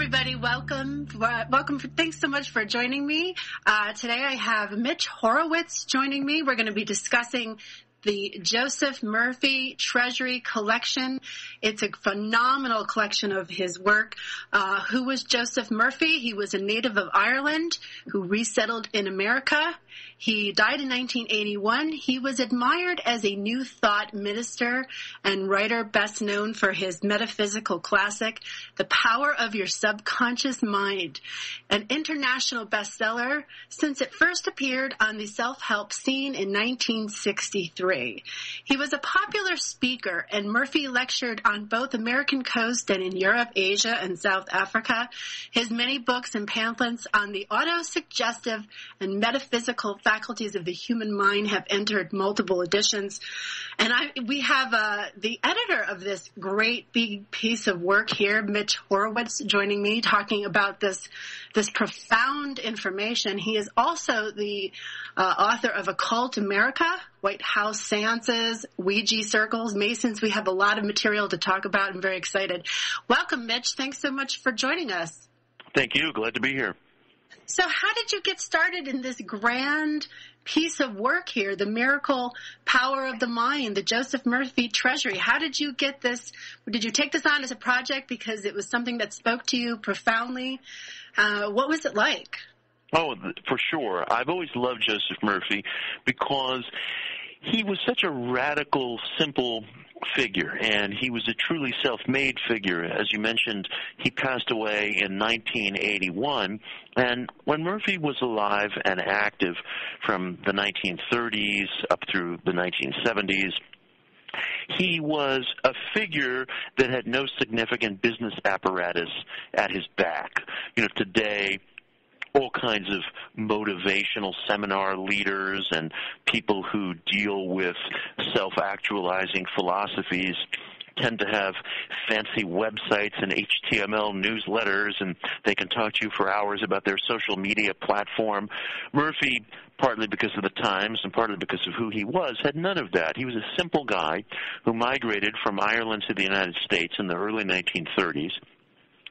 everybody. Welcome. Thanks so much for joining me. Today I have Mitch Horowitz joining me. We're going to be discussing the Joseph Murphy Treasury Collection. It's a phenomenal collection of his work. Who was Joseph Murphy? He was a native of Ireland who resettled in America. He died in 1981. He was admired as a New Thought minister and writer, best known for his metaphysical classic, The Power of Your Subconscious Mind, an international bestseller since it first appeared on the self-help scene in 1963. He was a popular speaker, and Murphy lectured on both American coast and in Europe, Asia, and South Africa. His many books and pamphlets on the autosuggestive and metaphysical faculties of the human mind have entered multiple editions. And we have the editor of this great big piece of work here, Mitch Horowitz, joining me, talking about this profound information. He is also the author of Occult America, White House Seances, Ouija Circles, Masons. We have a lot of material to talk about. I'm very excited. Welcome, Mitch. Thanks so much for joining us. Thank you. Glad to be here. So how did you get started in this grand piece of work here, the miracle power of the mind, the Joseph Murphy Treasury? How did you get this? Did you take this on as a project because it was something that spoke to you profoundly? What was it like? Oh, for sure. I've always loved Joseph Murphy because he was such a radical, simple figure, and he was a truly self-made figure. As you mentioned, he passed away in 1981, and when Murphy was alive and active from the 1930s up through the 1970s, he was a figure that had no significant business apparatus at his back. Today, all kinds of motivational seminar leaders and people who deal with self-actualizing philosophies tend to have fancy websites and HTML newsletters, and they can talk to you for hours about their social media platform. Murphy, partly because of the times and partly because of who he was, had none of that. He was a simple guy who migrated from Ireland to the United States in the early 1930s.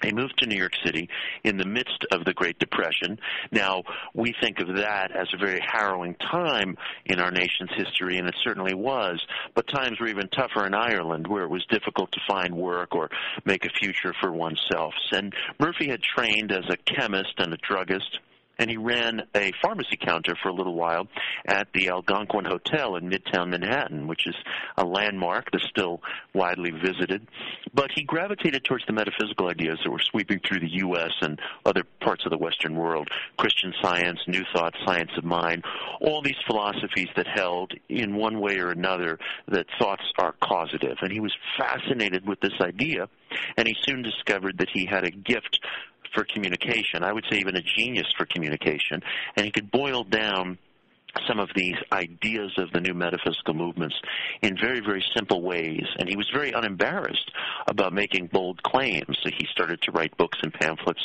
He moved to New York City in the midst of the Great Depression. Now, we think of that as a very harrowing time in our nation's history, and it certainly was. But times were even tougher in Ireland, where it was difficult to find work or make a future for oneself. And Murphy had trained as a chemist and a druggist, and he ran a pharmacy counter for a little while at the Algonquin Hotel in Midtown Manhattan, which is a landmark that's still widely visited. But he gravitated towards the metaphysical ideas that were sweeping through the U.S. and other parts of the Western world: Christian Science, New Thought, Science of Mind, all these philosophies that held, in one way or another, that thoughts are causative. And he was fascinated with this idea, and he soon discovered that he had a gift for communication. I would say even a genius for communication. And he could boil down some of these ideas of the new metaphysical movements in very, very simple ways. And he was very unembarrassed about making bold claims. So he started to write books and pamphlets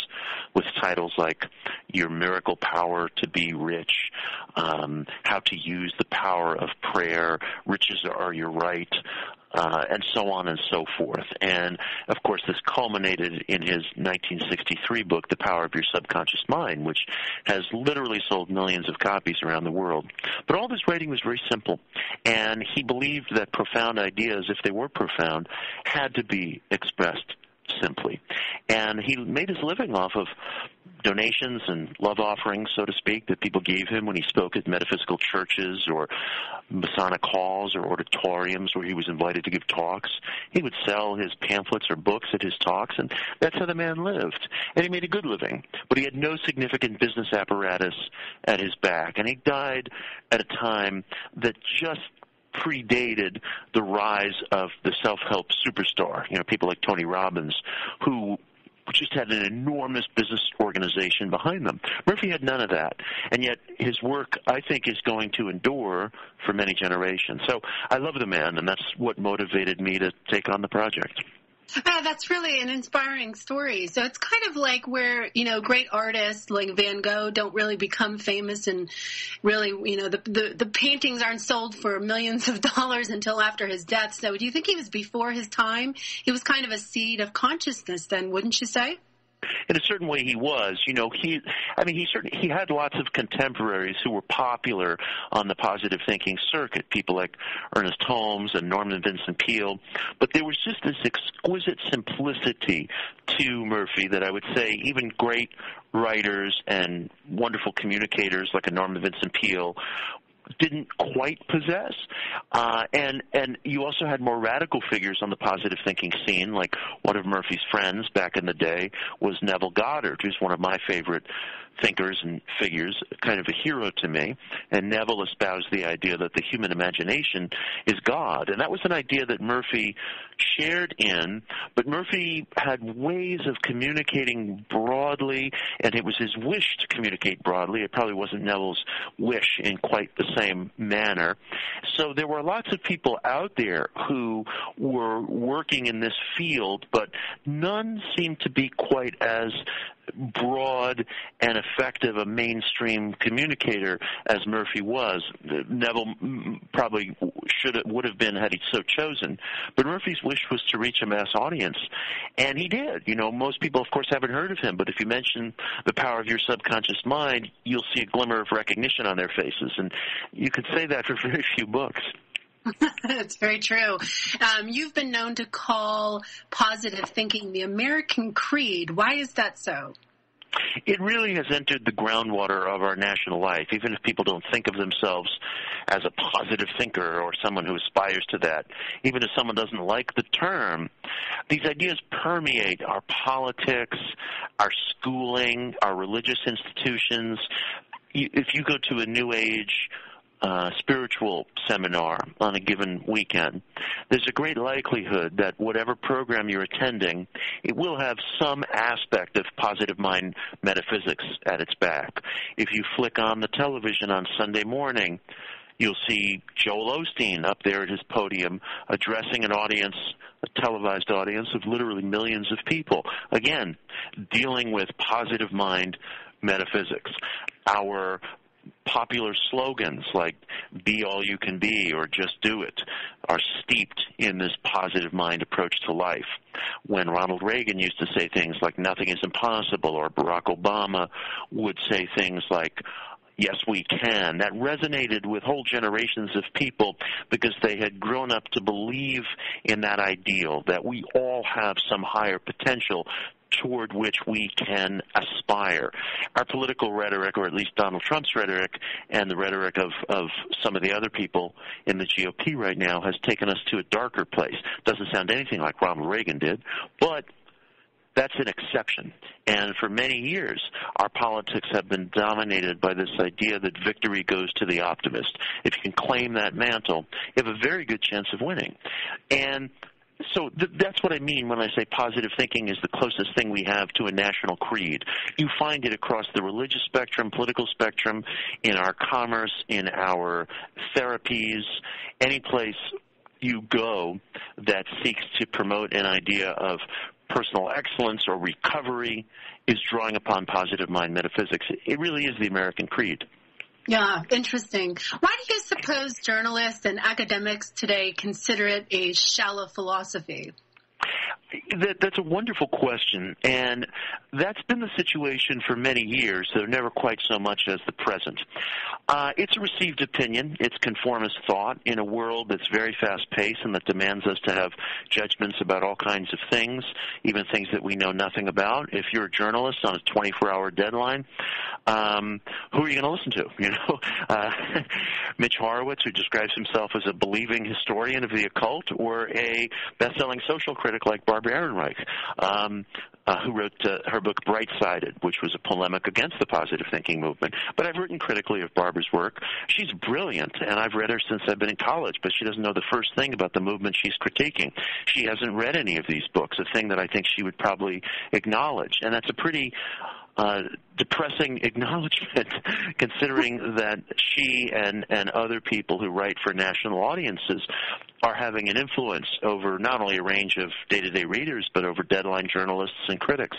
with titles like Your Miracle Power to Be Rich, How to Use the Power of Prayer, Riches Are Your Right, and so on and so forth. And, of course, this culminated in his 1963 book, The Power of Your Subconscious Mind, which has literally sold millions of copies around the world. But all this writing was very simple, and he believed that profound ideas, if they were profound, had to be expressed simply. And he made his living off of donations and love offerings, so to speak, that people gave him when he spoke at metaphysical churches or Masonic halls or auditoriums where he was invited to give talks. He would sell his pamphlets or books at his talks, and that's how the man lived. And he made a good living, but he had no significant business apparatus at his back. And he died at a time that just predated the rise of the self-help superstar, people like Tony Robbins, who just had an enormous business organization behind them. Murphy had none of that, and yet his work, I think, is going to endure for many generations. So I love the man, and that's what motivated me to take on the project. That's really an inspiring story. So it's kind of like where, great artists like Van Gogh don't really become famous, and really, the paintings aren't sold for millions of dollars until after his death. So do you think he was before his time? He was kind of a seed of consciousness then, wouldn't you say? in a certain way he was. He had lots of contemporaries who were popular on the positive thinking circuit, people like Ernest Holmes and Norman Vincent Peale, but there was just this exquisite simplicity to Murphy that I would say even great writers and wonderful communicators like a Norman Vincent Peale didn't quite possess. And you also had more radical figures on the positive thinking scene, like one of Murphy's friends back in the day was Neville Goddard, who's one of my favorite thinkers and figures, kind of a hero to me. And Neville espoused the idea that the human imagination is God. And that was an idea that Murphy shared in, but Murphy had ways of communicating broadly, and it was his wish to communicate broadly. It probably wasn't Neville's wish in quite the same manner. So there were lots of people out there who were working in this field, but none seemed to be quite as broad and effective a mainstream communicator as Murphy was. Neville probably would have been had he so chosen, but Murphy's wish was to reach a mass audience, and he did. Most people, of course, haven't heard of him, but if you mention the power of your subconscious mind, you'll see a glimmer of recognition on their faces, and you could say that for very few books. That's very true. You've been known to call positive thinking the American creed. Why is that so? It really has entered the groundwater of our national life, even if people don't think of themselves as a positive thinker or someone who aspires to that. Even if someone doesn't like the term, these ideas permeate our politics, our schooling, our religious institutions. If you go to a New Age spiritual seminar on a given weekend, there's a great likelihood that whatever program you're attending, it will have some aspect of positive mind metaphysics at its back. If you flick on the television on Sunday morning, you'll see Joel Osteen up there at his podium addressing an audience, a televised audience of literally millions of people. Again, dealing with positive mind metaphysics. Our popular slogans like "Be all you can be" or "Just do it" are steeped in this positive mind approach to life. When Ronald Reagan used to say things like "Nothing is impossible," or Barack Obama would say things like "Yes, we can," that resonated with whole generations of people because they had grown up to believe in that ideal, that we all have some higher potential toward which we can aspire. Our political rhetoric, or at least Donald Trump's rhetoric, and the rhetoric of some of the other people in the GOP right now has taken us to a darker place. Doesn't sound anything like Ronald Reagan did, but that's an exception. And for many years, our politics have been dominated by this idea that victory goes to the optimist. If you can claim that mantle, you have a very good chance of winning. And so that's what I mean when I say positive thinking is the closest thing we have to a national creed. You find it across the religious spectrum, political spectrum, in our commerce, in our therapies, any place you go that seeks to promote an idea of personal excellence or recovery is drawing upon positive mind metaphysics. It really is the American creed. Yeah, interesting. Why do you suppose journalists and academics today consider it a shallow philosophy? That's a wonderful question, and that's been the situation for many years, though never quite so much as the present. It's a received opinion. It's conformist thought in a world that's very fast-paced and that demands us to have judgments about all kinds of things, even things that we know nothing about. If you're a journalist on a 24-hour deadline, who are you going to listen to? Mitch Horowitz, who describes himself as a believing historian of the occult, or a best-selling social critic like Barbara Ehrenreich, who wrote her book Bright-Sided, which was a polemic against the positive thinking movement. But I've written critically of Barbara's work. She's brilliant, and I've read her since I've been in college, but she doesn't know the first thing about the movement she's critiquing. She hasn't read any of these books, a thing that I think she would probably acknowledge. And that's a pretty depressing acknowledgement, considering that she and other people who write for national audiences are having an influence over not only a range of day-to-day readers, but over deadline journalists and critics.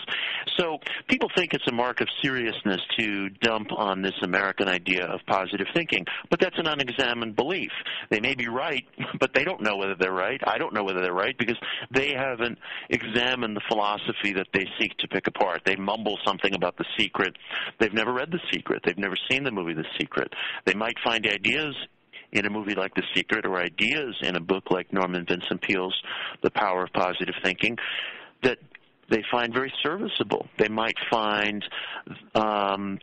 So people think it's a mark of seriousness to dump on this American idea of positive thinking, but that's an unexamined belief. They may be right, but they don't know whether they're right. I don't know whether they're right because they haven't examined the philosophy that they seek to pick apart. They mumble something about The Secret. They've never read The Secret. They've never seen the movie The Secret. They might find ideas in a movie like The Secret or ideas in a book like Norman Vincent Peale's The Power of Positive Thinking that they find very serviceable. They might find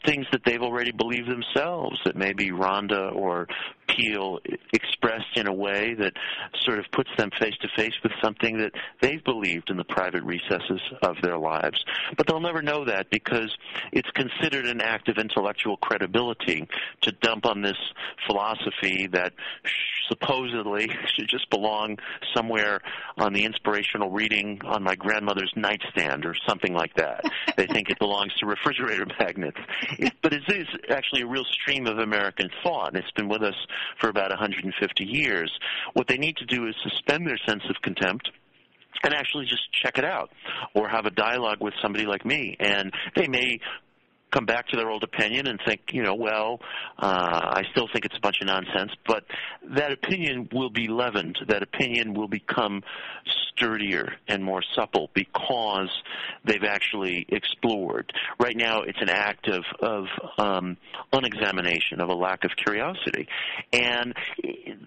things that they've already believed themselves that maybe Rhonda or Peale expressed in a way that sort of puts them face to face with something that they've believed in the private recesses of their lives. But they'll never know that because it's considered an act of intellectual credibility to dump on this philosophy that supposedly should just belong somewhere on the inspirational reading on my grandmother's nightstand or something like that. They think it belongs to refrigerator magnets. But it is actually a real stream of American thought, and it's been with us for about 150 years. What they need to do is suspend their sense of contempt and actually just check it out or have a dialogue with somebody like me. And they may come back to their old opinion and think, I still think it's a bunch of nonsense, but that opinion will be leavened. That opinion will become sturdier and more supple because they've actually explored. Right now, it's an act of unexamination, of a lack of curiosity. And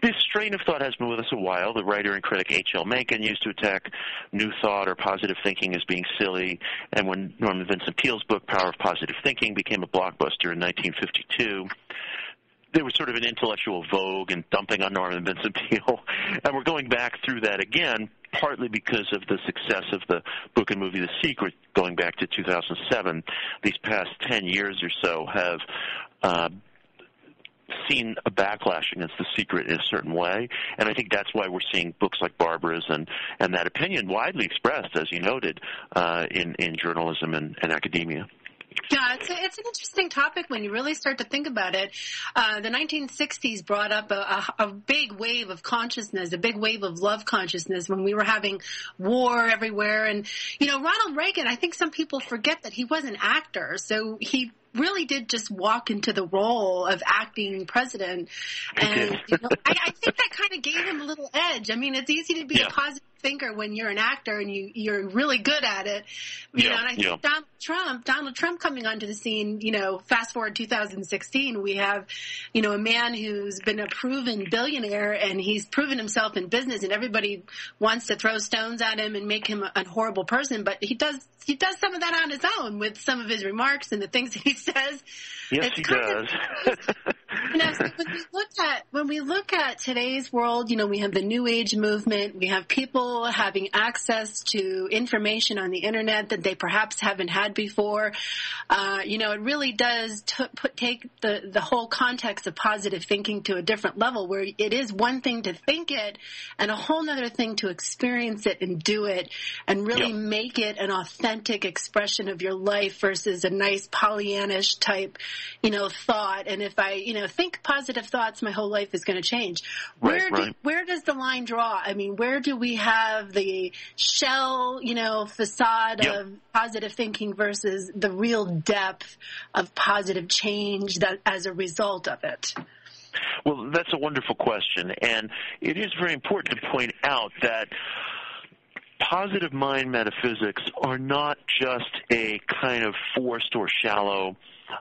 this strain of thought has been with us a while. The writer and critic H.L. Mencken used to attack New Thought or positive thinking as being silly, and when Norman Vincent Peale's book, Power of Positive Thinking, became a blockbuster in 1952, there was sort of an intellectual vogue and dumping on Norman Vincent Peale, and we're going back through that again, partly because of the success of the book and movie The Secret going back to 2007. These past 10 years or so have seen a backlash against The Secret in a certain way, and I think that's why we're seeing books like Barbara's and that opinion widely expressed, as you noted, in journalism and academia. Yeah, it's an interesting topic when you really start to think about it. The 1960s brought up a big wave of consciousness, a big wave of love consciousness when we were having war everywhere. And, Ronald Reagan, I think some people forget that he was an actor, so he really did just walk into the role of acting president. And I think that kind of gave him a little edge. I mean, it's easy to be a positive thinker when you're an actor and you're really good at it. And I think Donald Trump coming onto the scene, fast forward 2016, we have, a man who's been a proven billionaire and he's proven himself in business and everybody wants to throw stones at him and make him a horrible person, but he does some of that on his own with some of his remarks and the things that he says. Yes, he does. So when we look at today's world, we have the New Age movement. We have people having access to information on the internet that they perhaps haven't had before. It really does take the whole context of positive thinking to a different level, where it is one thing to think it and a whole other thing to experience it and do it and really make it an authentic expression of your life versus a nice Pollyannish type, thought. And if I, think positive thoughts, my whole life is going to change. Where does the line draw? I mean, where do we have the shell, facade of positive thinking versus the real depth of positive change that as a result of it? Well, that's a wonderful question, and it is very important to point out that positive mind metaphysics are not just a kind of forced or shallow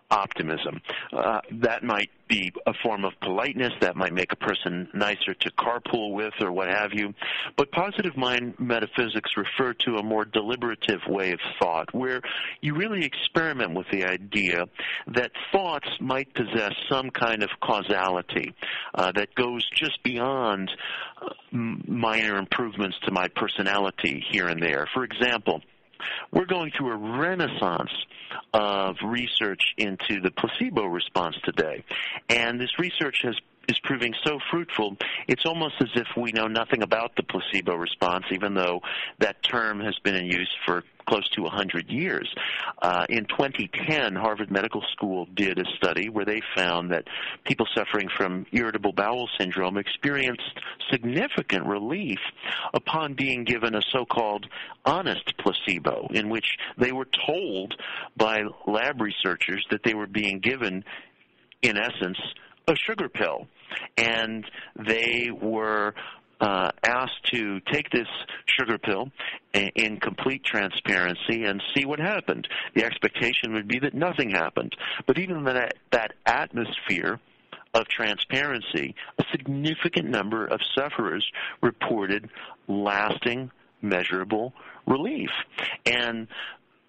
optimism. That might be a form of politeness. That might make a person nicer to carpool with or what have you. But positive mind metaphysics refer to a more deliberative way of thought where you really experiment with the idea that thoughts might possess some kind of causality that goes just beyond minor improvements to my personality here and there. For example, we're going through a renaissance of research into the placebo response today. And this research is is proving so fruitful, it's almost as if we know nothing about the placebo response, even though that term has been in use for close to 100 years. In 2010, Harvard Medical School did a study where they found that people suffering from irritable bowel syndrome experienced significant relief upon being given a so-called honest placebo, in which they were told by lab researchers that they were being given, in essence, a sugar pill. And they were asked to take this sugar pill in complete transparency and see what happened. The expectation would be that nothing happened. But even that atmosphere of transparency, a significant number of sufferers reported lasting, measurable relief. And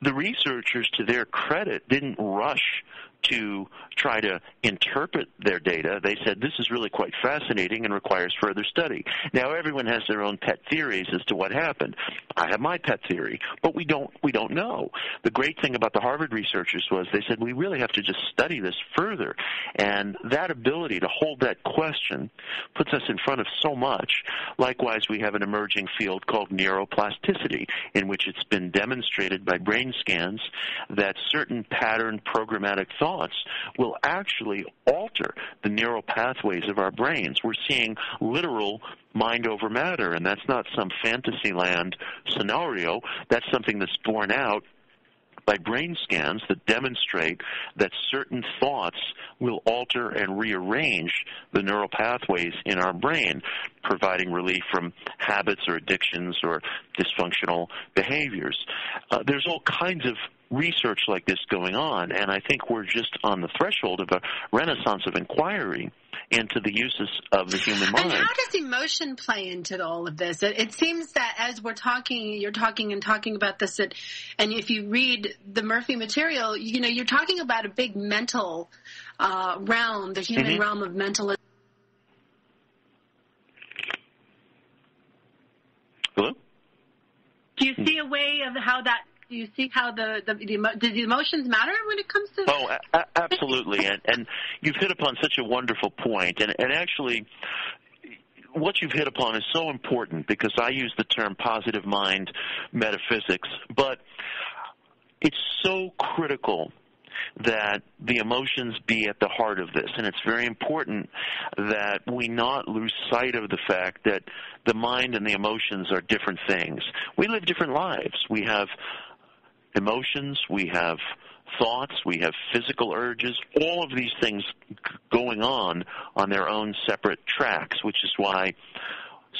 the researchers, to their credit, didn't rush to try to interpret their data. They said, this is really quite fascinating and requires further study. Now, everyone has their own pet theories as to what happened. I have my pet theory, but we don't know. The great thing about the Harvard researchers was they said, we really have to just study this further. And that ability to hold that question puts us in front of so much. Likewise, we have an emerging field called neuroplasticity, in which it's been demonstrated by brain scans that certain pattern programmatic thoughts will actually alter the neural pathways of our brains. We're seeing literal mind over matter, and that's not some fantasy land scenario. That's something that's borne out by brain scans that demonstrate that certain thoughts will alter and rearrange the neural pathways in our brain, providing relief from habits or addictions or dysfunctional behaviors. There's all kinds of research like this going on, and I think we're just on the threshold of a renaissance of inquiry into the uses of the human mind. And how does emotion play into all of this? It seems that as we're talking, you're talking about this, and if you read the Murphy material, you're talking about a big mental realm, the human realm of mental. Hello? Do you see a way of how that? Do you see how the emotions matter when it comes to? Oh, absolutely, and you've hit upon such a wonderful point, and actually, what you've hit upon is so important because I use the term positive mind metaphysics, but it's so critical that the emotions be at the heart of this, and it's very important that we not lose sight of the fact that the mind and the emotions are different things. We live different lives. We have emotions, we have thoughts, we have physical urges, all of these things going on their own separate tracks, which is why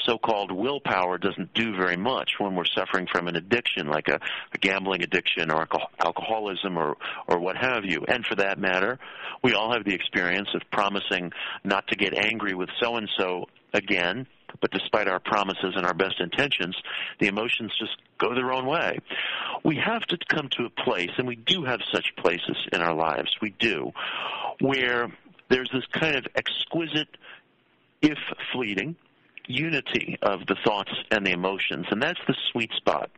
so-called willpower doesn't do very much when we're suffering from an addiction like a gambling addiction or alcoholism or what have you. And for that matter, we all have the experience of promising not to get angry with so-and-so again, but despite our promises and our best intentions, the emotions just go their own way. We have to come to a place, and we do have such places in our lives, we do, where there's this kind of exquisite, if fleeting, unity of the thoughts and the emotions, and that's the sweet spot.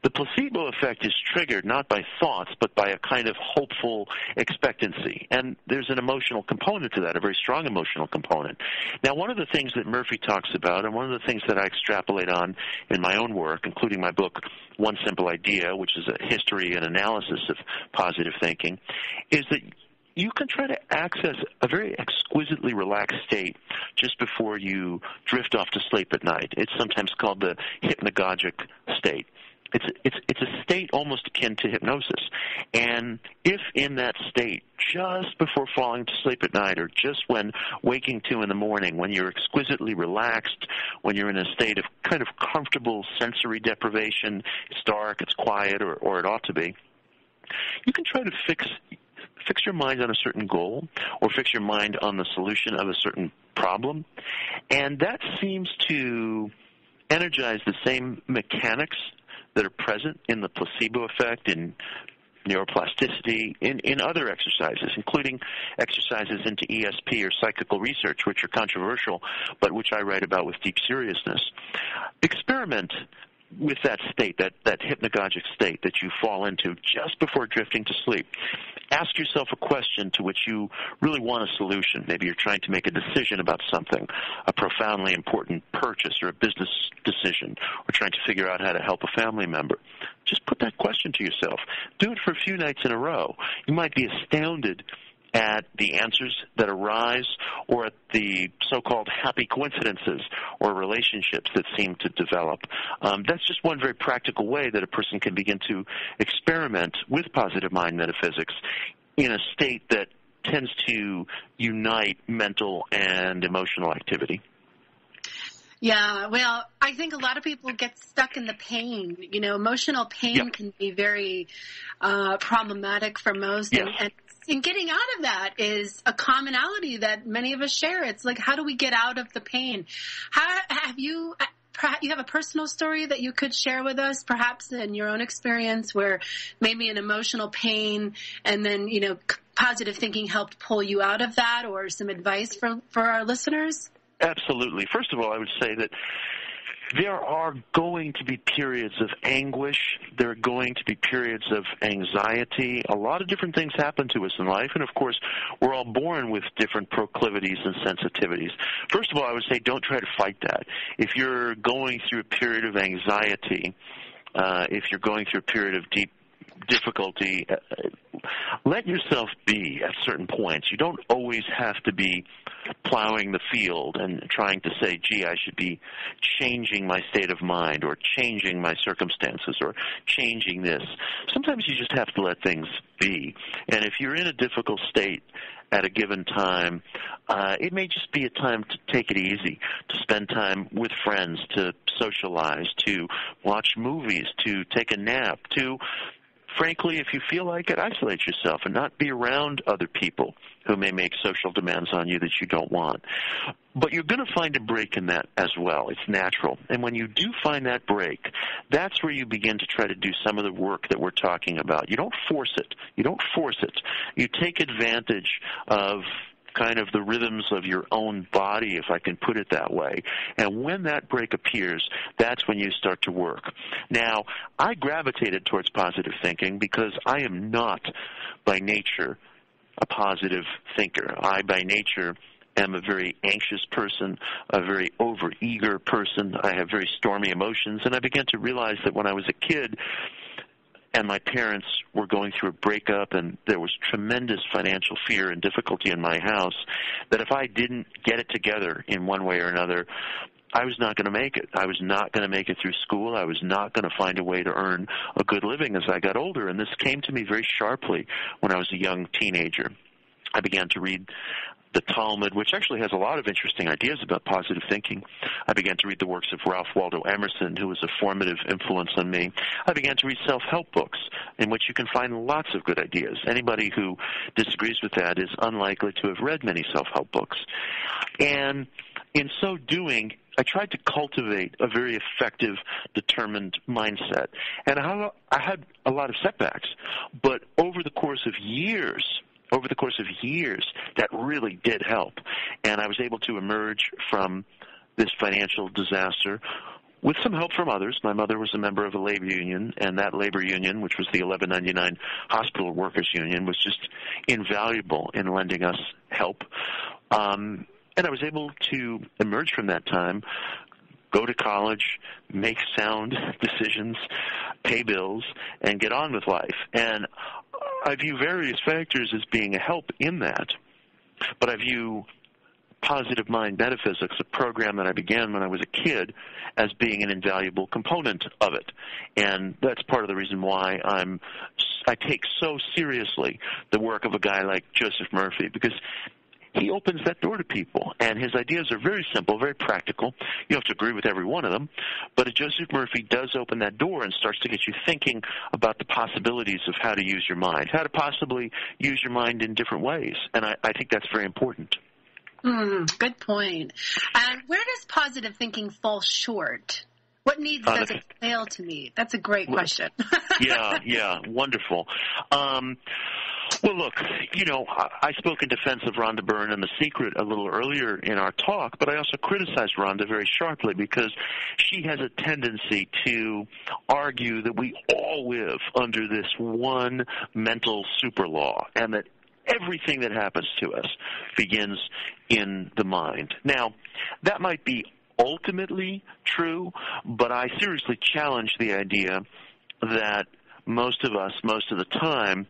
The placebo effect is triggered not by thoughts, but by a kind of hopeful expectancy, and there's an emotional component to that, a very strong emotional component. Now, one of the things that Murphy talks about, and one of the things that I extrapolate on in my own work, including my book, One Simple Idea, which is a history and analysis of positive thinking, is that you can try to access a very exquisitely relaxed state just before you drift off to sleep at night. It's sometimes called the hypnagogic state. It's a state almost akin to hypnosis. And if in that state, just before falling to sleep at night or just when waking to in the morning, when you're exquisitely relaxed, when you're in a state of kind of comfortable sensory deprivation, it's dark, it's quiet, or it ought to be, you can try to fix your mind on a certain goal or fix your mind on the solution of a certain problem. And that seems to energize the same mechanics that are present in the placebo effect, in neuroplasticity, in other exercises, including exercises into ESP or psychical research, which are controversial, but which I write about with deep seriousness. Experiment with that state, that hypnagogic state that you fall into just before drifting to sleep. ask yourself a question to which you really want a solution. Maybe you're trying to make a decision about something, a profoundly important purchase or a business decision, or trying to figure out how to help a family member. Just put that question to yourself. Do it for a few nights in a row. You might be astounded at the answers that arise or at the so-called happy coincidences or relationships that seem to develop. That's just one very practical way that a person can begin to experiment with positive mind metaphysics in a state that tends to unite mental and emotional activity. Yeah, well, I think a lot of people get stuck in the pain. You know, emotional pain can be very problematic for most. Yes. And getting out of that is a commonality that many of us share. It's like, how do we get out of the pain? You have a personal story that you could share with us, perhaps in your own experience, where maybe an emotional pain and then, you know, positive thinking helped pull you out of that, or some advice for our listeners? Absolutely. First of all, I would say that there are going to be periods of anguish. There are going to be periods of anxiety. A lot of different things happen to us in life, and of course, we're all born with different proclivities and sensitivities. First of all, I would say don't try to fight that. If you're going through a period of anxiety, if you're going through a period of deep difficulty, let yourself be at certain points. You don't always have to be plowing the field and trying to say, gee, I should be changing my state of mind or changing my circumstances or changing this. Sometimes you just have to let things be. And if you're in a difficult state at a given time, it may just be a time to take it easy, to spend time with friends, to socialize, to watch movies, to take a nap, to frankly, if you feel like it, isolate yourself and not be around other people who may make social demands on you that you don't want. But you're going to find a break in that as well. It's natural. And when you do find that break, that's where you begin to try to do some of the work that we're talking about. You don't force it. You take advantage of kind of the rhythms of your own body, if I can put it that way. And when that break appears, that's when you start to work. Now, I gravitated towards positive thinking because I am not, by nature, a positive thinker. I, by nature, am a very anxious person, a very overeager person. I have very stormy emotions, and I began to realize that when I was a kid, and my parents were going through a breakup, and there was tremendous financial fear and difficulty in my house, that if I didn't get it together in one way or another, I was not going to make it. I was not going to make it through school. I was not going to find a way to earn a good living as I got older, and this came to me very sharply when I was a young teenager. I began to read the Talmud, which actually has a lot of interesting ideas about positive thinking. I began to read the works of Ralph Waldo Emerson, who was a formative influence on me. I began to read self-help books in which you can find lots of good ideas. Anybody who disagrees with that is unlikely to have read many self-help books. And in so doing, I tried to cultivate a very effective, determined mindset. And I had a lot of setbacks, but over the course of years, that really did help. And I was able to emerge from this financial disaster with some help from others. My mother was a member of a labor union, and that labor union, which was the 1199 Hospital Workers Union, was just invaluable in lending us help. And I was able to emerge from that time, go to college, make sound decisions, pay bills, and get on with life. And I view various factors as being a help in that, but I view positive mind metaphysics, a program that I began when I was a kid, as being an invaluable component of it. And that's part of the reason why I take so seriously the work of a guy like Joseph Murphy, because he opens that door to people, and his ideas are very simple, very practical. You don't have to agree with every one of them, but Joseph Murphy does open that door and starts to get you thinking about the possibilities of how to use your mind, how to possibly use your mind in different ways, and I think that's very important. Good point. And where does positive thinking fall short? What needs does it fail to meet? That's a great question. Yeah, wonderful. Well, look, I spoke in defense of Rhonda Byrne and The Secret a little earlier in our talk, but I also criticized Rhonda very sharply because she has a tendency to argue that we all live under this one mental super law and that everything that happens to us begins in the mind. Now, that might be ultimately true, but I seriously challenge the idea that most of us, most of the time,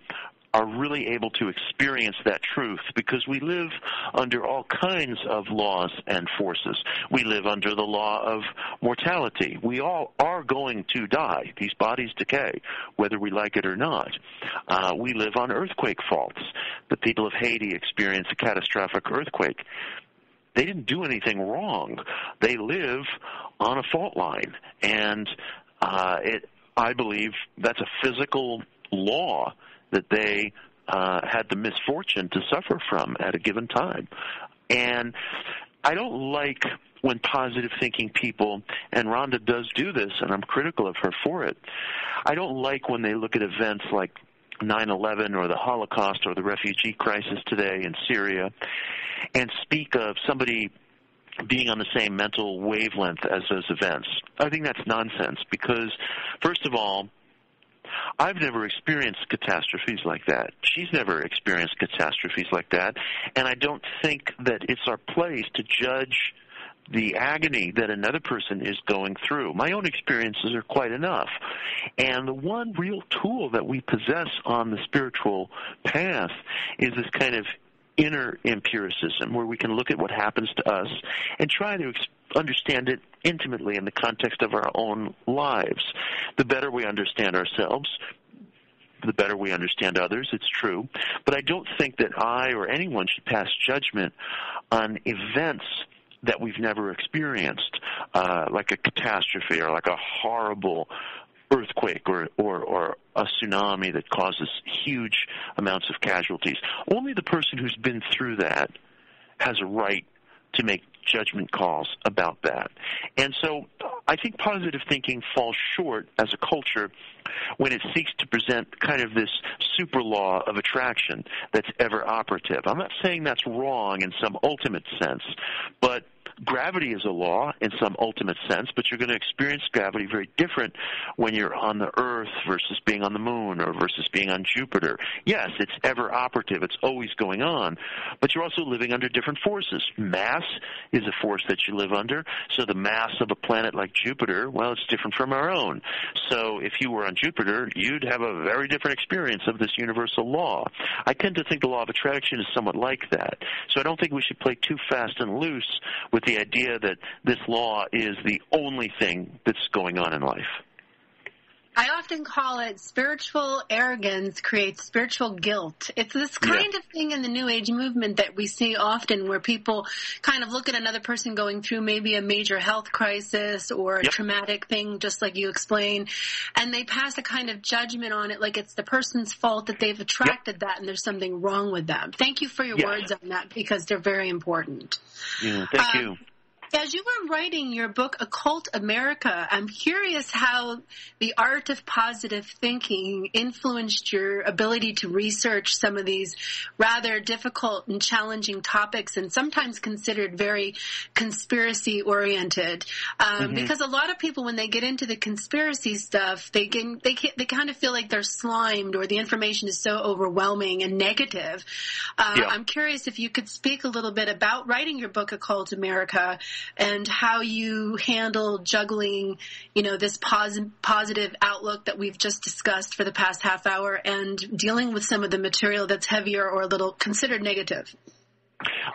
are really able to experience that truth because we live under all kinds of laws and forces. We live under the law of mortality. We all are going to die. These bodies decay, whether we like it or not. We live on earthquake faults. The people of Haiti experience a catastrophic earthquake. They didn't do anything wrong. They live on a fault line, and I believe that's a physical law that they had the misfortune to suffer from at a given time. And I don't like when positive thinking people, and Rhonda does do this, and I'm critical of her for it, I don't like when they look at events like 9/11 or the Holocaust or the refugee crisis today in Syria and speak of somebody being on the same mental wavelength as those events. I think that's nonsense because, first of all, I've never experienced catastrophes like that. She's never experienced catastrophes like that. And I don't think that it's our place to judge the agony that another person is going through. My own experiences are quite enough. And the one real tool that we possess on the spiritual path is this kind of inner empiricism where we can look at what happens to us and try to understand it intimately in the context of our own lives. The better we understand ourselves, the better we understand others, it's true. But I don't think that I or anyone should pass judgment on events that we've never experienced, like a catastrophe or like a horrible earthquake or a tsunami that causes huge amounts of casualties. Only the person who's been through that has a right to make judgment calls about that. And so I think positive thinking falls short as a culture when it seeks to present kind of this super law of attraction that's ever operative. I'm not saying that's wrong in some ultimate sense, but gravity is a law in some ultimate sense, but you're going to experience gravity very different when you're on the Earth versus being on the Moon or versus being on Jupiter. Yes, it's ever operative. It's always going on, but you're also living under different forces. Mass is a force that you live under, so the mass of a planet like Jupiter, well, it's different from our own. So if you were on Jupiter, you'd have a very different experience of this universal law. I tend to think the law of attraction is somewhat like that. So I don't think we should play too fast and loose with the idea that this law is the only thing that's going on in life. I often call it spiritual arrogance creates spiritual guilt. It's this kind of thing in the New Age movement that we see often where people kind of look at another person going through maybe a major health crisis or a traumatic thing, just like you explained, and they pass a kind of judgment on it like it's the person's fault that they've attracted that and there's something wrong with them. Thank you for your words on that because they're very important. Yeah, thank you. As you were writing your book, Occult America, I'm curious how the art of positive thinking influenced your ability to research some of these rather difficult and challenging topics and sometimes considered very conspiracy-oriented. Because a lot of people, when they get into the conspiracy stuff, they kind of feel like they're slimed or the information is so overwhelming and negative. I'm curious if you could speak a little bit about writing your book, Occult America, and how you handle juggling, this positive outlook that we've just discussed for the past half hour and dealing with some of the material that's heavier or a little considered negative.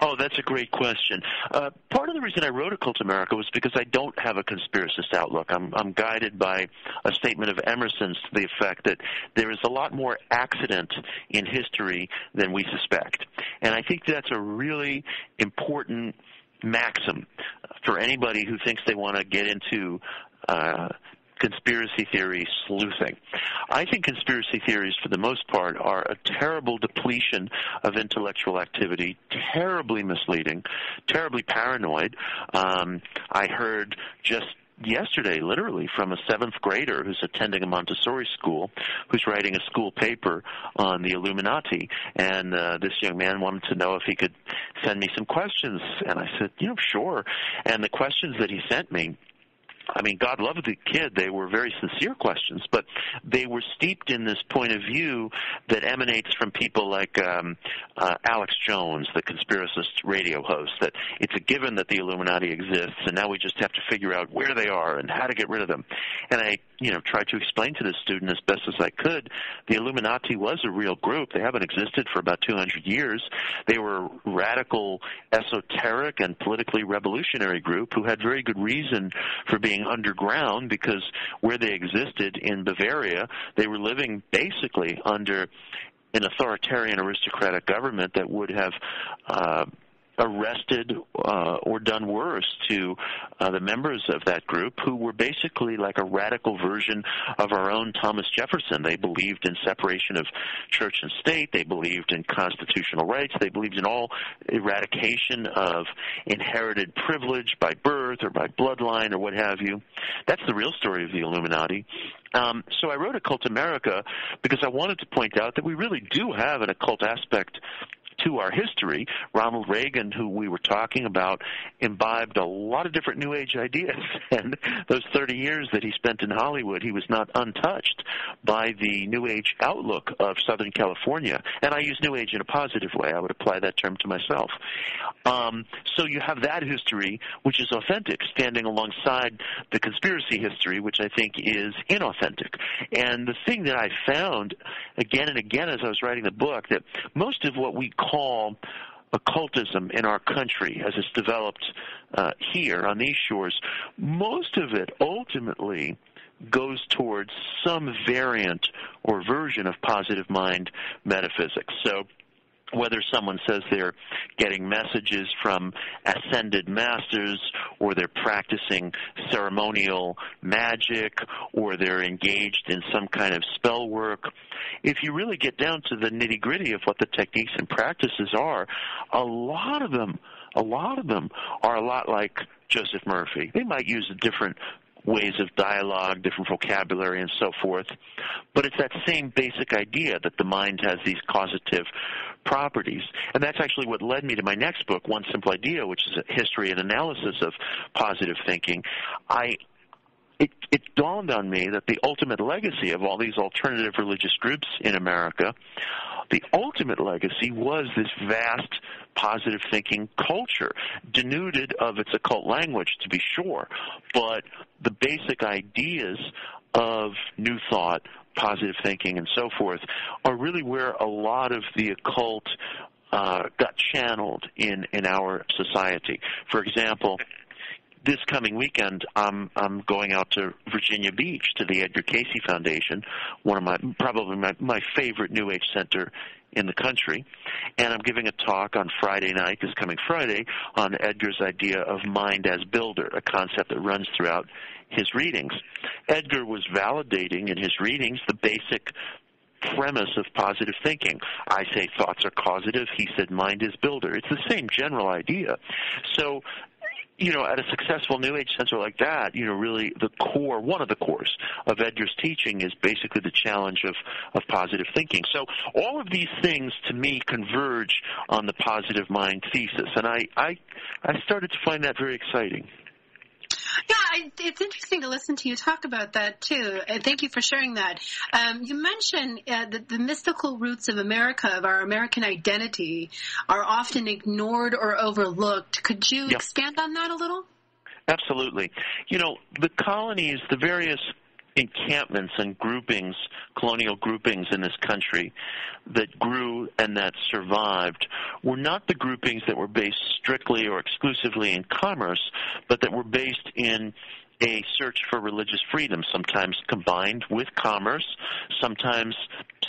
Oh, that's a great question. Part of the reason I wrote Occult America was because I don't have a conspiracist outlook. I'm guided by a statement of Emerson's to the effect that there is a lot more accident in history than we suspect. And I think that's a really important maxim for anybody who thinks they want to get into conspiracy theory sleuthing. I think conspiracy theories, for the most part, are a terrible depletion of intellectual activity, terribly misleading, terribly paranoid. I heard just yesterday, literally, from a 7th grader who's attending a Montessori school, who's writing a school paper on the Illuminati. And this young man wanted to know if he could send me some questions. And I said, sure. And the questions that he sent me, I mean, God loved the kid. They were very sincere questions, but they were steeped in this point of view that emanates from people like Alex Jones, the conspiracist radio host, that it's a given that the Illuminati exists, and now we just have to figure out where they are and how to get rid of them. And I, tried to explain to this student as best as I could, the Illuminati was a real group. They haven't existed for about 200 years. They were a radical, esoteric, and politically revolutionary group who had very good reason for being underground, because where they existed in Bavaria, they were living basically under an authoritarian aristocratic government that would have arrested or done worse to the members of that group, who were basically like a radical version of our own Thomas Jefferson. They believed in separation of church and state. They believed in constitutional rights. They believed in all eradication of inherited privilege by birth or by bloodline or what have you. That's the real story of the Illuminati. So I wrote Occult America because I wanted to point out that we really do have an occult aspect to our history. Ronald Reagan, who we were talking about, imbibed a lot of different New Age ideas. And those 30 years that he spent in Hollywood, he was not untouched by the New Age outlook of Southern California. And I use New Age in a positive way. I would apply that term to myself. So you have that history, which is authentic, standing alongside the conspiracy history, which I think is inauthentic. And the thing that I found again and again as I was writing the book, that most of what we call occultism in our country as it's developed here on these shores, most of it ultimately goes towards some variant or version of positive mind metaphysics. So whether someone says they're getting messages from ascended masters, or they're practicing ceremonial magic, or they're engaged in some kind of spell work, if you really get down to the nitty-gritty of what the techniques and practices are, a lot of them are a lot like Joseph Murphy. They might use different ways of dialogue, different vocabulary, and so forth. But it's that same basic idea that the mind has these causative properties. And that's actually what led me to my next book, One Simple Idea, which is a history and analysis of positive thinking. It dawned on me that the ultimate legacy of all these alternative religious groups in America, the ultimate legacy was this vast positive thinking culture, denuded of its occult language, to be sure, but the basic ideas of new thought, positive thinking, and so forth are really where a lot of the occult got channeled in our society. For example, this coming weekend, I'm going out to Virginia Beach to the Edgar Cayce Foundation, one of my favorite New Age center in the country, and I'm giving a talk on Friday night, this coming Friday, on Edgar's idea of mind as builder, a concept that runs throughout his readings. Edgar was validating in his readings the basic premise of positive thinking. I say thoughts are causative. He said mind is builder. It's the same general idea. So, at a successful New Age center like that, really the core, one of the cores of Edgar's teaching is basically the challenge of positive thinking. So all of these things, to me, converge on the positive mind thesis, and I started to find that very exciting. Yeah, it's interesting to listen to you talk about that, too. And thank you for sharing that. You mentioned that the mystical roots of America, of our American identity, are often ignored or overlooked. Could you expand on that a little? Absolutely. The colonies, the various encampments and groupings, colonial groupings in this country that grew and that survived were not the groupings that were based strictly or exclusively in commerce, but that were based in a search for religious freedom, sometimes combined with commerce, sometimes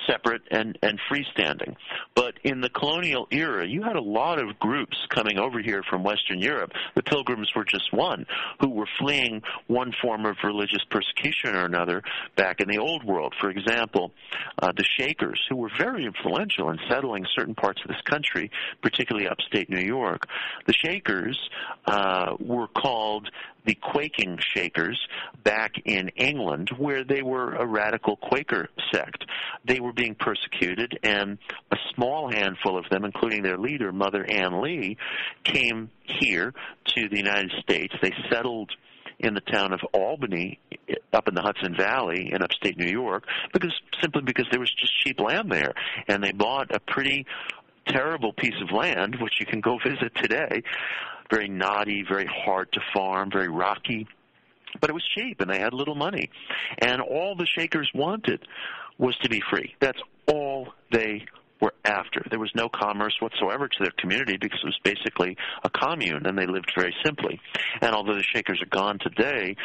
separate and freestanding. But in the colonial era, you had a lot of groups coming over here from Western Europe. The Pilgrims were just one, who were fleeing one form of religious persecution or another back in the Old World. For example, the Shakers, who were very influential in settling certain parts of this country, particularly upstate New York. The Shakers were called the Quaking Shakers back in England, where they were a radical Quaker sect. They were being persecuted, and a small handful of them, including their leader, Mother Ann Lee, came here to the United States. They settled in the town of Albany up in the Hudson Valley in upstate New York simply because there was just cheap land there. And they bought a pretty terrible piece of land, which you can go visit today, very knotty, very hard to farm, very rocky. But it was cheap, and they had little money. And all the Shakers wanted was to be free. That's all they were after. There was no commerce whatsoever to their community because it was basically a commune, and they lived very simply. And although the Shakers are gone today,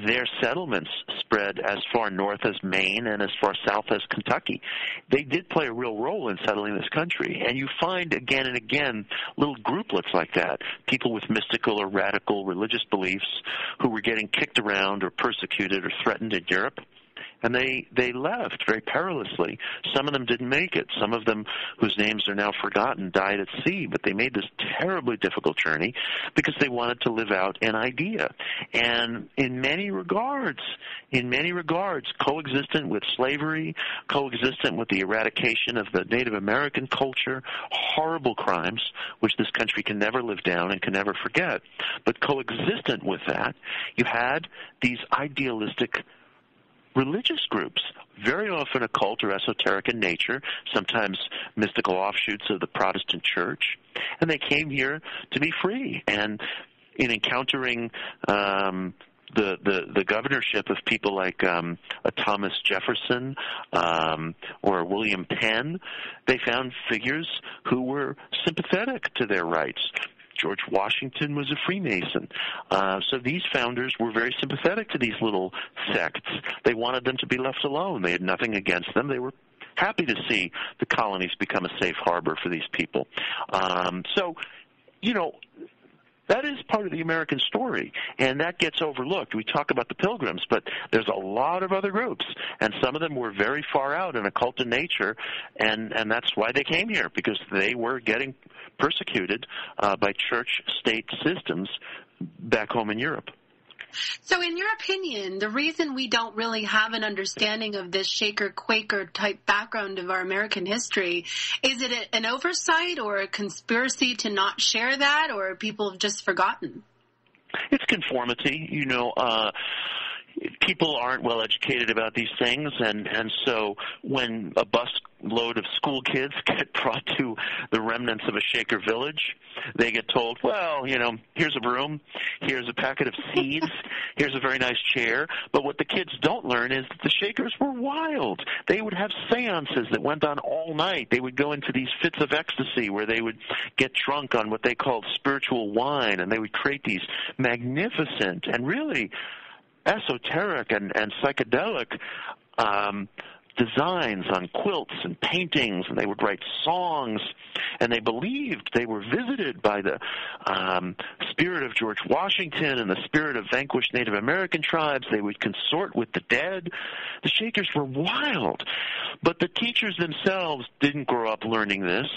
their settlements spread as far north as Maine and as far south as Kentucky. They did play a real role in settling this country, and you find again and again little grouplets like that, people with mystical or radical religious beliefs who were getting kicked around or persecuted or threatened in Europe. And they left very perilously. Some of them didn't make it. Some of them, whose names are now forgotten, died at sea. But they made this terribly difficult journey because they wanted to live out an idea. And in many regards, coexistent with slavery, coexistent with the eradication of the Native American culture, horrible crimes, which this country can never live down and can never forget. But coexistent with that, you had these idealistic religious groups, very often occult or esoteric in nature, sometimes mystical offshoots of the Protestant church, and they came here to be free. And in encountering the governorship of people like Thomas Jefferson or William Penn, they found figures who were sympathetic to their rights. George Washington was a Freemason. So these founders were very sympathetic to these little sects. They wanted them to be left alone. They had nothing against them. They were happy to see the colonies become a safe harbor for these people. That is part of the American story, and that gets overlooked. We talk about the Pilgrims, but there's a lot of other groups, and some of them were very far out and occult in nature, and that's why they came here, because they were getting persecuted by church-state systems back home in Europe. So in your opinion, the reason we don't really have an understanding of this Shaker-Quaker type background of our American history, is it an oversight or a conspiracy to not share that, or people have just forgotten? It's conformity. People aren't well educated about these things, and so when a bus load of school kids get brought to the remnants of a Shaker village, they get told, well, here's a broom, here's a packet of seeds, here's a very nice chair. But what the kids don't learn is that the Shakers were wild. They would have seances that went on all night. They would go into these fits of ecstasy where they would get drunk on what they called spiritual wine, and they would create these magnificent and really esoteric and psychedelic designs on quilts and paintings, and they would write songs, and they believed they were visited by the spirit of George Washington and the spirit of vanquished Native American tribes. They would consort with the dead. The Shakers were wild, but the teachers themselves didn't grow up learning this.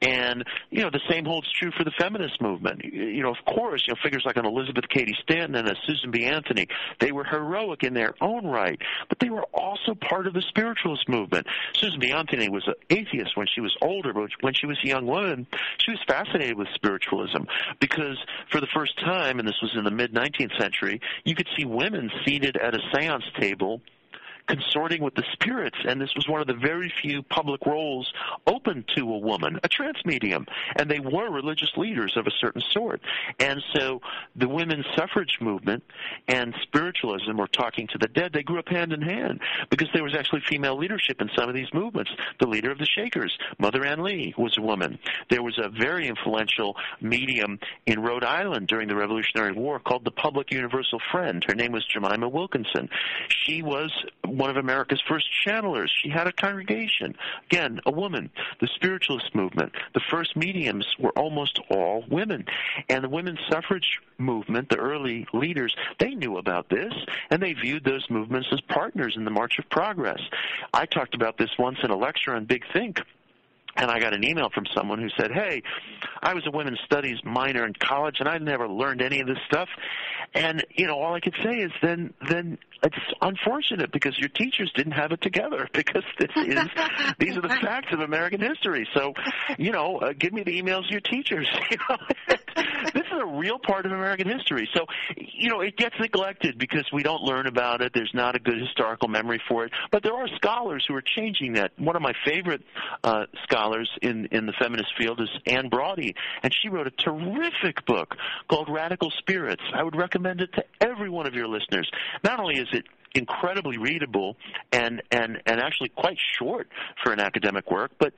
And, the same holds true for the feminist movement. Of course, figures like an Elizabeth Cady Stanton and a Susan B. Anthony, they were heroic in their own right, but they were also part of the spiritualist movement. Susan B. Anthony was an atheist when she was older, but when she was a young woman, she was fascinated with spiritualism because for the first time, and this was in the mid-19th century, you could see women seated at a seance table consorting with the spirits, and this was one of the very few public roles open to a woman, a trance medium, and they were religious leaders of a certain sort. And so the women's suffrage movement and spiritualism, or talking to the dead, they grew up hand in hand because there was actually female leadership in some of these movements. The leader of the Shakers, Mother Ann Lee, was a woman. There was a very influential medium in Rhode Island during the Revolutionary War called the Public Universal Friend. Her name was Jemima Wilkinson. She was one of America's first channelers. She had a congregation. Again, a woman. The spiritualist movement, the first mediums were almost all women. And the women's suffrage movement, the early leaders, they knew about this, and they viewed those movements as partners in the March of Progress. I talked about this once in a lecture on Big Think, And I got an email from someone who said, hey, I was a women's studies minor in college, and I never learned any of this stuff. And, all I could say is then it's unfortunate because your teachers didn't have it together, because these are the facts of American history. So, give me the emails of your teachers. This is a real part of American history. So, it gets neglected because we don't learn about it. There's not a good historical memory for it. But there are scholars who are changing that. One of my favorite scholars in the feminist field is Anne Brody, and she wrote a terrific book called Radical Spirits. I would recommend it to every one of your listeners. Not only is it incredibly readable and actually quite short for an academic work, but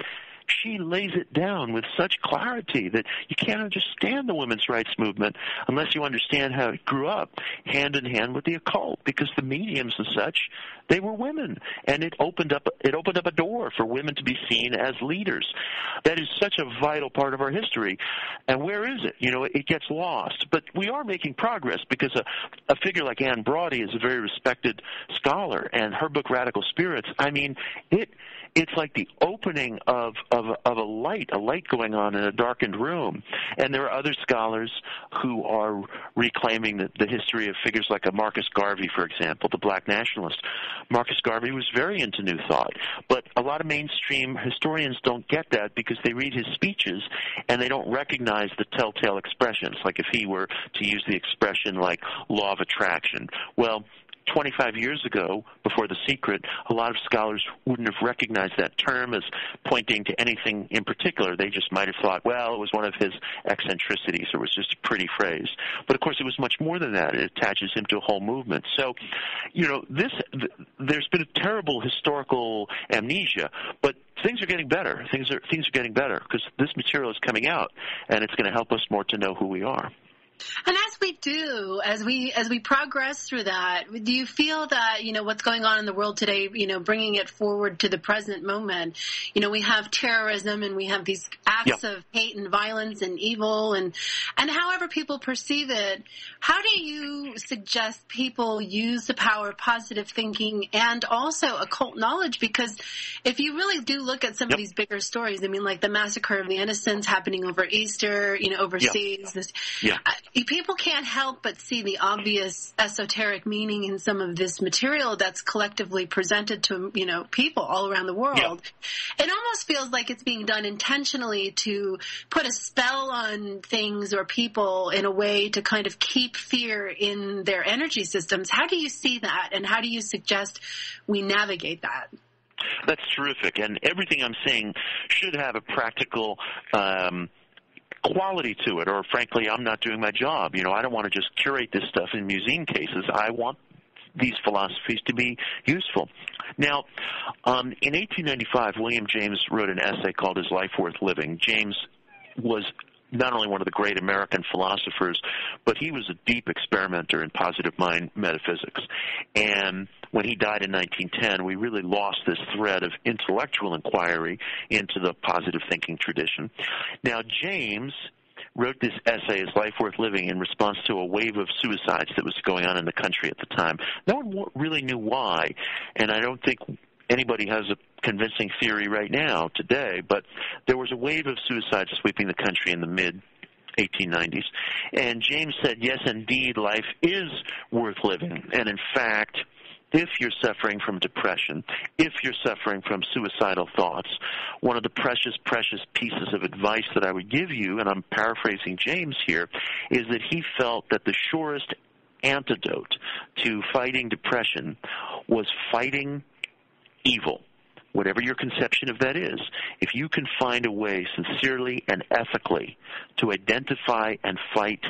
she lays it down with such clarity that you can't understand the women's rights movement unless you understand how it grew up hand in hand with the occult, because the mediums and such, they were women, and it opened up a door for women to be seen as leaders. That is such a vital part of our history. And where is it? It gets lost. But we are making progress, because a figure like Anne Brody is a very respected scholar, and her book Radical Spirits, it's like the opening of a light going on in a darkened room. And there are other scholars who are reclaiming the history of figures like a Marcus Garvey, for example, the black nationalist. Marcus Garvey was very into New Thought, but a lot of mainstream historians don't get that because they read his speeches and they don't recognize the telltale expressions, like if he were to use the expression like law of attraction. Well, 25 years ago, before The Secret, a lot of scholars wouldn't have recognized that term as pointing to anything in particular. They just might have thought, well, it was one of his eccentricities, or it was just a pretty phrase. But, of course, it was much more than that. It attaches him to a whole movement. So, there's been a terrible historical amnesia, but things are getting better. Things are getting better because this material is coming out, and it's going to help us more to know who we are. And as we progress through that, do you feel that, what's going on in the world today, bringing it forward to the present moment, we have terrorism and we have these acts of hate and violence and evil and however people perceive it, how do you suggest people use the power of positive thinking and also occult knowledge? Because if you really do look at some of these bigger stories, like the massacre of the innocents happening over Easter, overseas, people can't help but see the obvious esoteric meaning in some of this material that's collectively presented to, people all around the world. It almost feels like it's being done intentionally to put a spell on things or people in a way to kind of keep fear in their energy systems. How do you see that, and how do you suggest we navigate that? That's terrific, and everything I'm saying should have a practical quality to it, or frankly, I'm not doing my job. I don't want to just curate this stuff in museum cases. I want these philosophies to be useful. Now, in 1895, William James wrote an essay called Is Life Worth Living? James was not only one of the great American philosophers, but he was a deep experimenter in positive mind metaphysics. And when he died in 1910, we really lost this thread of intellectual inquiry into the positive thinking tradition. Now, James wrote this essay, Is Life Worth Living?, in response to a wave of suicides that was going on in the country at the time. No one really knew why, and I don't think anybody has a convincing theory right now today, but there was a wave of suicides sweeping the country in the mid-1890s. And James said, yes, indeed, life is worth living. And in fact, if you're suffering from depression, if you're suffering from suicidal thoughts, one of the precious, precious pieces of advice that I would give you, and I'm paraphrasing James here, is that he felt that the surest antidote to fighting depression was fighting evil, whatever your conception of that is. If you can find a way sincerely and ethically to identify and fight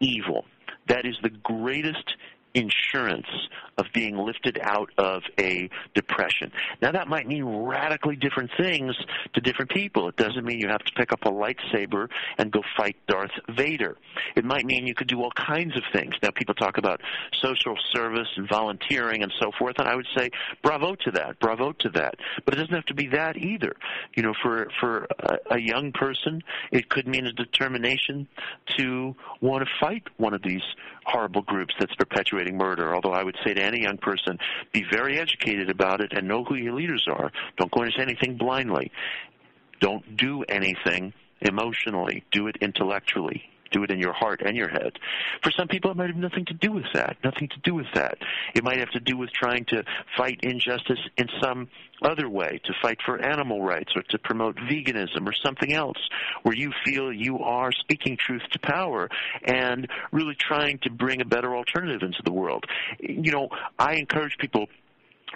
evil, that is the greatest insurance of being lifted out of a depression. Now, that might mean radically different things to different people. It doesn't mean you have to pick up a lightsaber and go fight Darth Vader. It might mean you could do all kinds of things. Now, people talk about social service and volunteering and so forth, and I would say bravo to that, bravo to that. But it doesn't have to be that either. For a young person, it could mean a determination to want to fight one of these horrible groups that's perpetuating murder, although I would say to any young person, be very educated about it and know who your leaders are. Don't go into anything blindly. Don't do anything emotionally. Do it intellectually. Do it in your heart and your head. For some people, it might have nothing to do with that. Nothing to do with that. It might have to do with trying to fight injustice in some other way, to fight for animal rights or to promote veganism or something else where you feel you are speaking truth to power and really trying to bring a better alternative into the world. You know, I encourage people,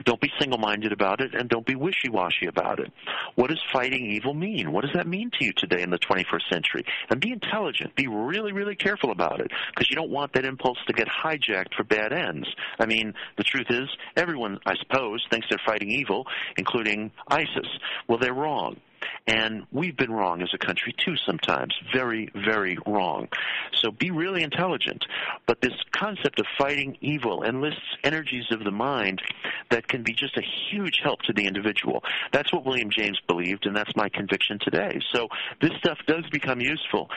don't be single-minded about it, and don't be wishy-washy about it. What does fighting evil mean? What does that mean to you today in the 21st century? And be intelligent. Be really, really careful about it, because you don't want that impulse to get hijacked for bad ends. I mean, the truth is, everyone, I suppose, thinks they're fighting evil, including ISIS. Well, they're wrong. And we've been wrong as a country, too, sometimes. Very, very wrong. So be really intelligent. But this concept of fighting evil enlists energies of the mind that can be just a huge help to the individual. That's what William James believed, and that's my conviction today. So this stuff does become useful,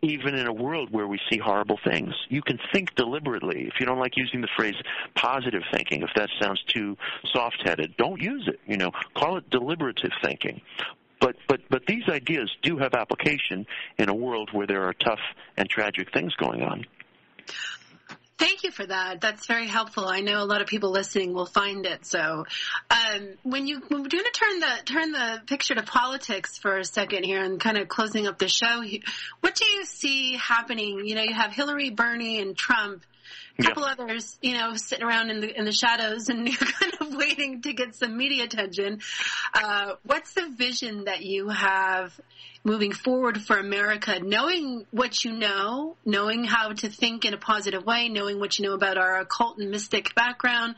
even in a world where we see horrible things. You can think deliberately. If you don't like using the phrase positive thinking, if that sounds too soft-headed, don't use it. You know, call it deliberative thinking. But these ideas do have application in a world where there are tough and tragic things going on. Thank you for that. That's very helpful. I know a lot of people listening will find it. So, when we're going to turn the picture to politics for a second here and kind of closing up the show, what do you see happening? You know, you have Hillary, Bernie, and Trump. A couple others, you know, sitting around in the shadows and you're kind of waiting to get some media attention. What's the vision that you have moving forward for America, knowing what you know, knowing how to think in a positive way, knowing what you know about our occult and mystic background?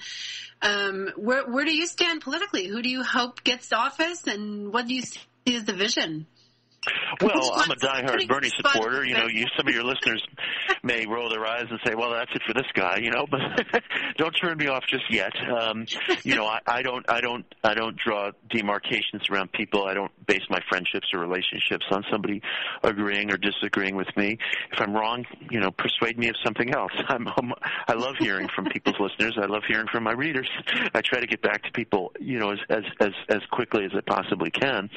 Where do you stand politically? Who do you hope gets office, and what do you see as the vision? Well, I'm a diehard Bernie supporter. You know, some of your listeners may roll their eyes and say, "Well, that's it for this guy," you know. But don't turn me off just yet. You know, I don't draw demarcations around people. I don't base my friendships or relationships on somebody agreeing or disagreeing with me. If I'm wrong, you know, persuade me of something else. I love hearing from people's listeners. I love hearing from my readers. I try to get back to people, you know, as quickly as I possibly can.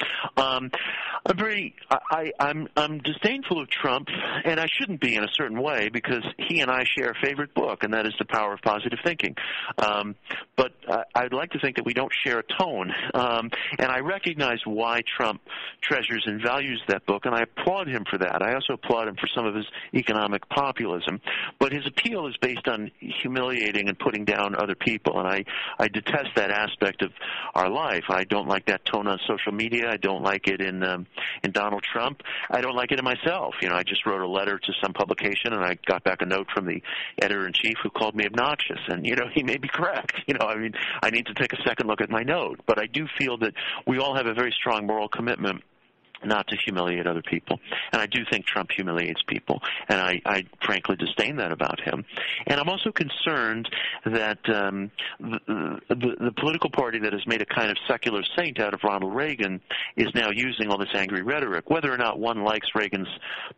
I'm disdainful of Trump, and I shouldn't be in a certain way, because he and I share a favorite book, and that is The Power of Positive Thinking. But I'd like to think that we don't share a tone, and I recognize why Trump treasures and values that book, and I applaud him for that. I also applaud him for some of his economic populism, but his appeal is based on humiliating and putting down other people, and I detest that aspect of our life. I don't like that tone on social media. I don't like it in Donald Trump. I don't like it in myself. You know, I just wrote a letter to some publication, and I got back a note from the editor-in-chief who called me obnoxious. And, you know, he may be correct. You know, I mean, I need to take a second look at my note. But I do feel that we all have a very strong moral commitment not to humiliate other people. And I do think Trump humiliates people, and I frankly disdain that about him. And I'm also concerned that the political party that has made a kind of secular saint out of Ronald Reagan is now using all this angry rhetoric. Whether or not one likes Reagan's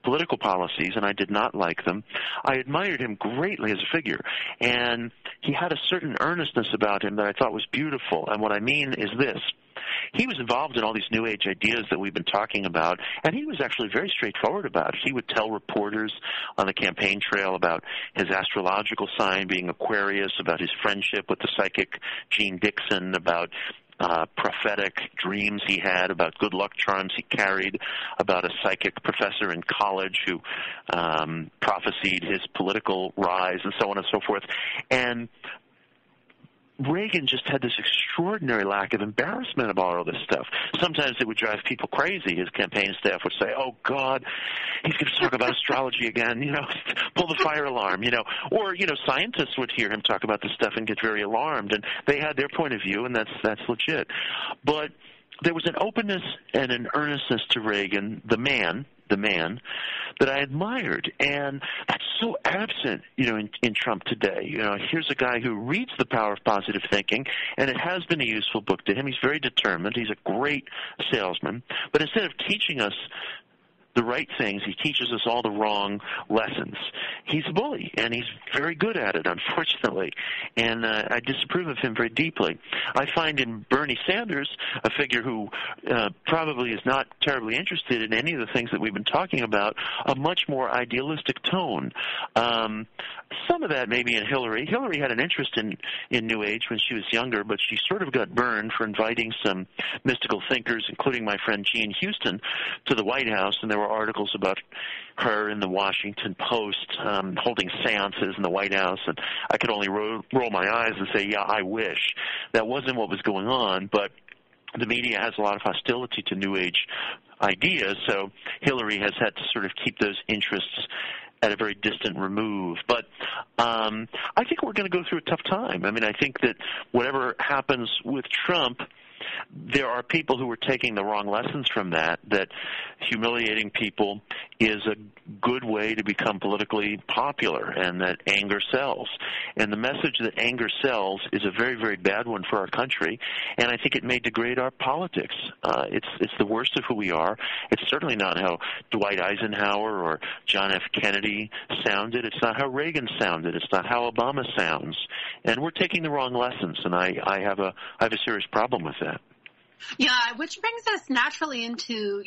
political policies, and I did not like them, I admired him greatly as a figure. And he had a certain earnestness about him that I thought was beautiful. And what I mean is this. He was involved in all these New Age ideas that we've been talking about, and he was actually very straightforward about it. He would tell reporters on the campaign trail about his astrological sign being Aquarius, about his friendship with the psychic Gene Dixon, about prophetic dreams he had, about good luck charms he carried, about a psychic professor in college who prophesied his political rise, and so on and so forth. And Reagan just had this extraordinary lack of embarrassment about all this stuff. Sometimes it would drive people crazy. His campaign staff would say, "Oh, God, he's going to talk about astrology again, you know, pull the fire alarm, you know." Or, you know, scientists would hear him talk about this stuff and get very alarmed, and they had their point of view, and that's legit. But there was an openness and an earnestness to Reagan, the man, that I admired, and that's so absent, you know, in Trump today. You know, here's a guy who reads The Power of Positive Thinking, and it has been a useful book to him. He's very determined. He's a great salesman, but instead of teaching us the right things. He teaches us all the wrong lessons. He's a bully, and he's very good at it, unfortunately. And I disapprove of him very deeply. I find in Bernie Sanders, a figure who probably is not terribly interested in any of the things that we've been talking about, a much more idealistic tone. Some of that maybe in Hillary. Hillary had an interest in New Age when she was younger, but she sort of got burned for inviting some mystical thinkers, including my friend Jean Houston, to the White House, and there were articles about her in the Washington Post holding seances in the White House, and I could only roll my eyes and say, yeah, I wish. That wasn't what was going on, but the media has a lot of hostility to New Age ideas, so Hillary has had to sort of keep those interests at a very distant remove. But I think we're going to go through a tough time. I mean, I think that whatever happens with Trump, there are people who are taking the wrong lessons from that humiliating people is a good way to become politically popular, and that anger sells. And the message that anger sells is a very, very bad one for our country, and I think it may degrade our politics. It's the worst of who we are. It's certainly not how Dwight Eisenhower or John F. Kennedy sounded. It's not how Reagan sounded. It's not how Obama sounds. And we're taking the wrong lessons, and I have a serious problem with that. Yeah, which brings us naturally into,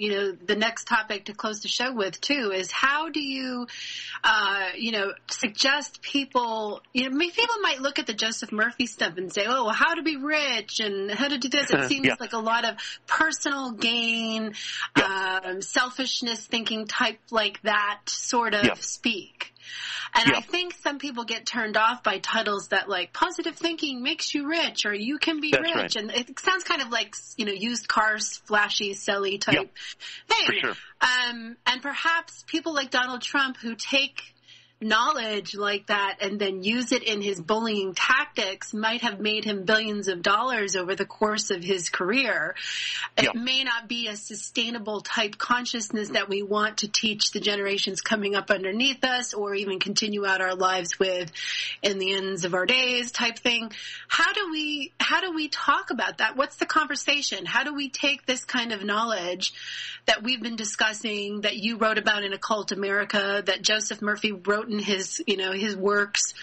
the next topic to close the show with, too, is how do you, suggest people, people might look at the Joseph Murphy stuff and say, oh, well, how to be rich and how to do this. It seems like a lot of personal gain, selfishness thinking type like that sort of speak. And I think some people get turned off by titles that like positive thinking makes you rich or you can be rich. Right. And it sounds kind of like, used cars, flashy, silly type thing. For sure. And perhaps people like Donald Trump who take knowledge like that and then use it in his bullying tactics might have made him billions of dollars over the course of his career. It may not be a sustainable type consciousness that we want to teach the generations coming up underneath us or even continue out our lives with in the ends of our days type thing. How do we talk about that? What's the conversation? How do we take this kind of knowledge that we've been discussing, that you wrote about in Occult America, that Joseph Murphy wrote in his works,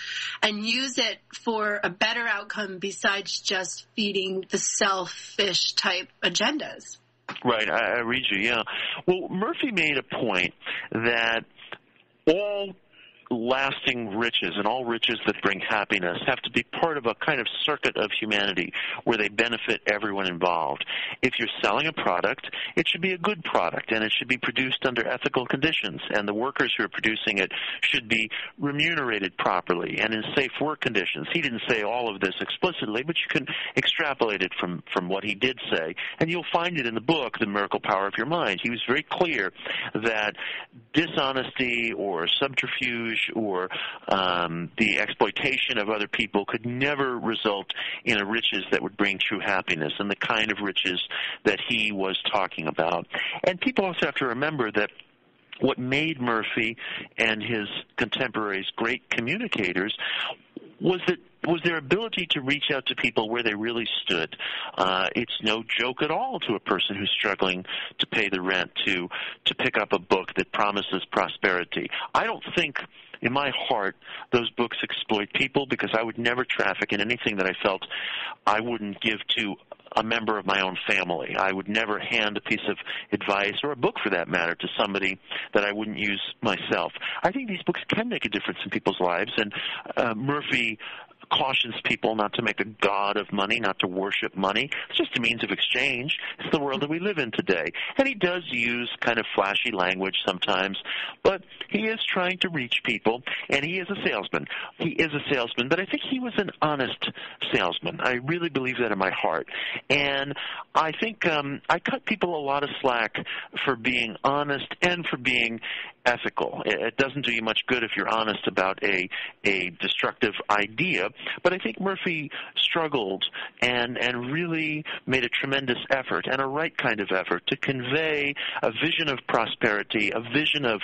and use it for a better outcome besides just feeding the selfish type agendas? Right, I read you, yeah. Well, Murphy made a point that all lasting riches and all riches that bring happiness have to be part of a kind of circuit of humanity where they benefit everyone involved. If you're selling a product, it should be a good product, and it should be produced under ethical conditions, and the workers who are producing it should be remunerated properly and in safe work conditions. He didn't say all of this explicitly, but you can extrapolate it from what he did say, and you'll find it in the book, The Miracle Power of Your Mind. He was very clear that dishonesty or subterfuge or the exploitation of other people could never result in a riches that would bring true happiness and the kind of riches that he was talking about. And people also have to remember that what made Murphy and his contemporaries great communicators was their ability to reach out to people where they really stood. It's no joke at all to a person who's struggling to pay the rent to pick up a book that promises prosperity. I don't think in my heart those books exploit people, because I would never traffic in anything that I felt I wouldn't give to a member of my own family. I would never hand a piece of advice, or a book for that matter, to somebody that I wouldn't use myself. I think these books can make a difference in people's lives, and Murphy cautions people not to make a god of money, not to worship money. It's just a means of exchange. It's the world that we live in today. And he does use kind of flashy language sometimes, but he is trying to reach people, and he is a salesman. He is a salesman, but I think he was an honest salesman. I really believe that in my heart. And I think I cut people a lot of slack for being honest and for being ethical. It doesn't do you much good if you're honest about a destructive idea. But I think Murphy struggled and really made a tremendous effort, and a right kind of effort, to convey a vision of prosperity, a vision of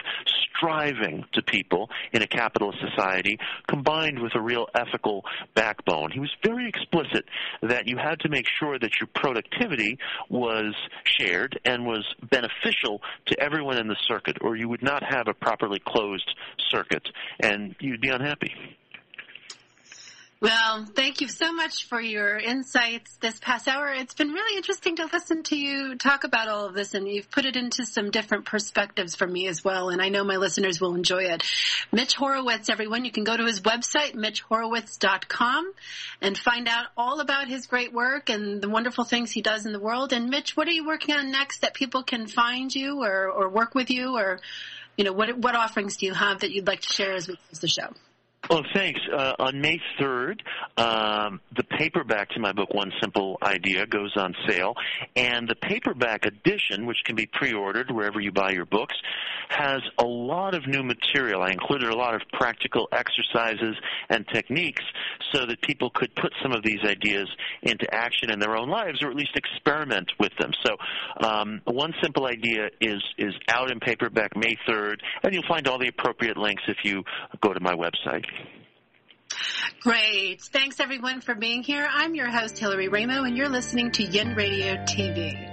striving to people in a capitalist society, combined with a real ethical backbone. He was very explicit that you had to make sure that your productivity was shared and was beneficial to everyone in the circuit, or you would not have a properly closed circuit, and you'd be unhappy. Well, thank you so much for your insights this past hour. It's been really interesting to listen to you talk about all of this, and you've put it into some different perspectives for me as well, and I know my listeners will enjoy it. Mitch Horowitz, everyone, you can go to his website, mitchhorowitz.com, and find out all about his great work and the wonderful things he does in the world. And Mitch, what are you working on next that people can find you or work with you, or what offerings do you have that you'd like to share as we close the show? Oh, thanks. On May 3rd, the paperback to my book, One Simple Idea, goes on sale. And the paperback edition, which can be pre-ordered wherever you buy your books, has a lot of new material. I included a lot of practical exercises and techniques so that people could put some of these ideas into action in their own lives, or at least experiment with them. So One Simple Idea is out in paperback May 3rd, and you'll find all the appropriate links if you go to my website. Great. Thanks, everyone, for being here. I'm your host, Hillary Raimo, and you're listening to Yin Radio TV.